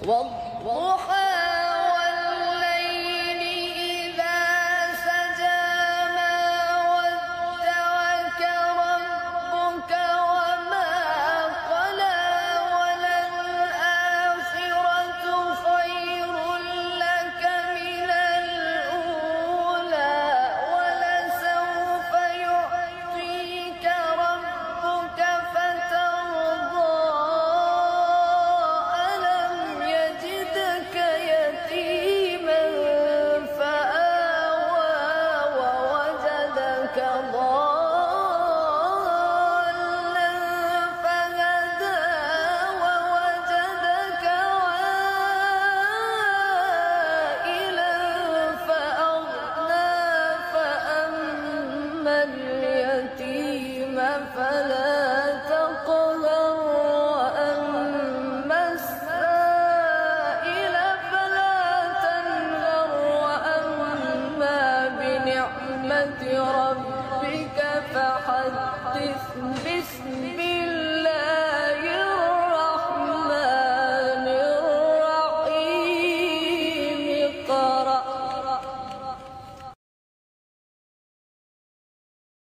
والضحى والليل إذا سجى ما ودعك ربك وما قلى وللآخرة خير لك من الأولى ولسوف يعطيك ربك فترضى ألم يجدك يتيما فآوى ووجدك ضالا فهدى ووجدك عائلا فأغنى فأما اليتيم فلا تقهر وأما السائل فلا تنهر وأما بنعمة ربك فحدث باسم